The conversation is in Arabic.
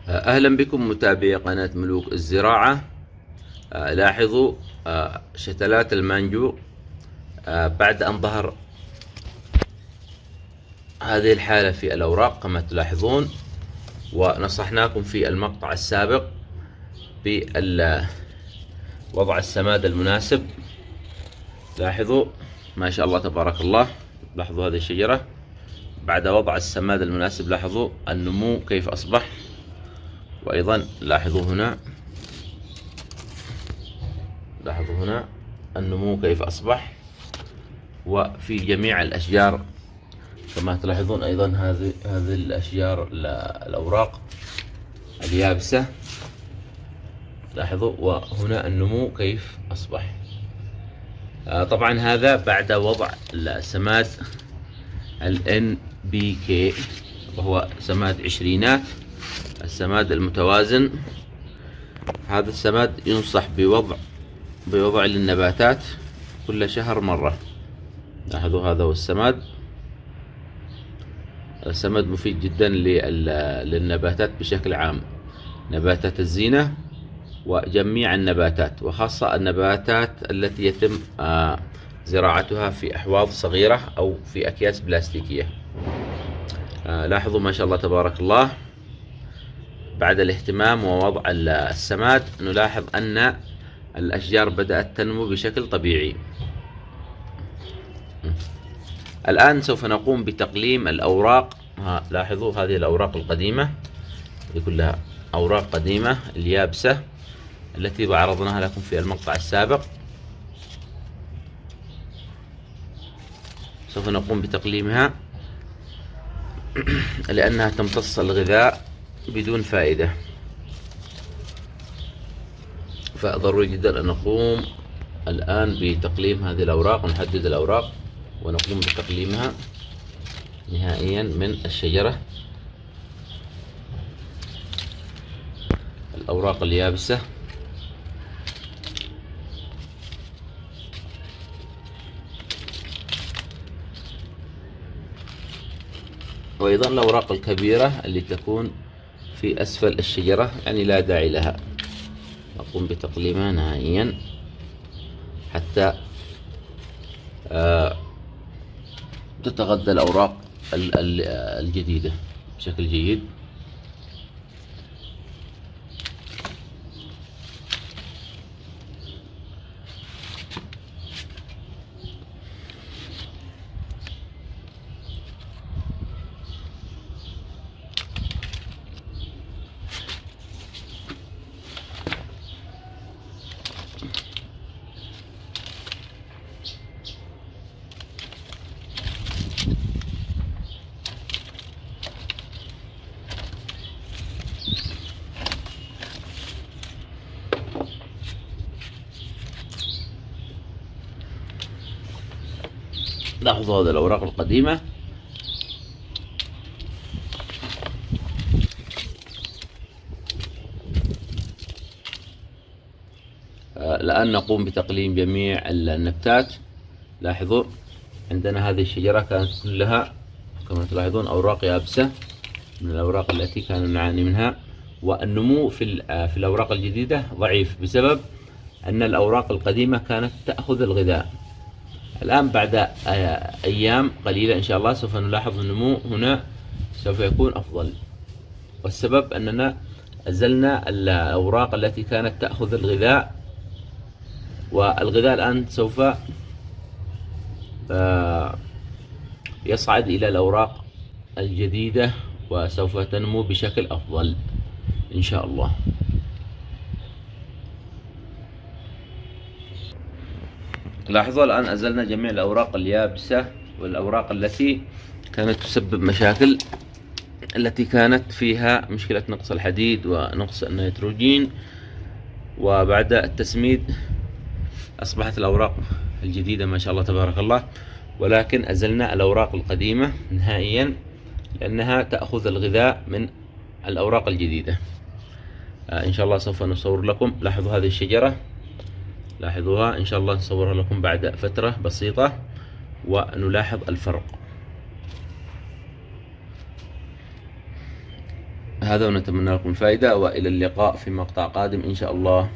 أهلا بكم متابعي قناة ملوك الزراعة. لاحظوا شتلات المانجو بعد أن ظهر هذه الحالة في الأوراق كما تلاحظون، ونصحناكم في المقطع السابق بوضع السماد المناسب. لاحظوا ما شاء الله تبارك الله، لاحظوا هذه الشجرة بعد وضع السماد المناسب، لاحظوا النمو كيف أصبح. وأيضا لاحظوا هنا النمو كيف أصبح، وفي جميع الأشجار كما تلاحظون. أيضا هذه الأشجار الأوراق اليابسة، لاحظوا، وهنا النمو كيف أصبح. طبعا هذا بعد وضع السماد NPK، وهو سماد عشرينات، السماد المتوازن. هذا السماد ينصح بوضع للنباتات كل شهر مرة. لاحظوا هذا هو السماد مفيد جدا للنباتات بشكل عام، نباتات الزينة وجميع النباتات، وخاصة النباتات التي يتم زراعتها في أحواض صغيرة أو في أكياس بلاستيكية. لاحظوا ما شاء الله تبارك الله، بعد الاهتمام ووضع السماد نلاحظ أن الأشجار بدأت تنمو بشكل طبيعي. الآن سوف نقوم بتقليم الأوراق. لاحظوا هذه الأوراق القديمة، هذه كلها أوراق قديمة اليابسة التي عرضناها لكم في المقطع السابق. سوف نقوم بتقليمها لأنها تمتص الغذاء بدون فائدة، فضروري جدا أن نقوم الآن بتقليم هذه الأوراق، ونحدد الأوراق ونقوم بتقليمها نهائيا من الشجرة. الأوراق اليابسة وأيضا الأوراق الكبيرة اللي تكون في أسفل الشجرة، يعني لا داعي لها. نقوم بتقليمها نهائيا حتى تتغذى الأوراق الجديدة بشكل جيد. لاحظوا هذه الأوراق القديمة، الآن نقوم بتقليم جميع النبتات. لاحظوا عندنا هذه الشجرة كانت كلها كما تلاحظون أوراق يابسة من الأوراق التي كنا نعاني منها، والنمو في الأوراق الجديدة ضعيف بسبب أن الأوراق القديمة كانت تأخذ الغذاء. الآن بعد أيام قليلة إن شاء الله سوف نلاحظ النمو هنا سوف يكون أفضل، والسبب أننا أزلنا الأوراق التي كانت تأخذ الغذاء، والغذاء الآن سوف يصعد إلى الأوراق الجديدة وسوف تنمو بشكل أفضل إن شاء الله. لاحظوا الآن أزلنا جميع الأوراق اليابسة والأوراق التي كانت تسبب مشاكل، التي كانت فيها مشكلة نقص الحديد ونقص النيتروجين. وبعد التسميد أصبحت الأوراق الجديدة ما شاء الله تبارك الله، ولكن أزلنا الأوراق القديمة نهائيا لأنها تأخذ الغذاء من الأوراق الجديدة. إن شاء الله سوف نصور لكم. لاحظوا هذه الشجرة، لاحظوها، إن شاء الله نصورها لكم بعد فترة بسيطة ونلاحظ الفرق. هذا ونتمنى لكم الفائدة، وإلى اللقاء في مقطع قادم إن شاء الله.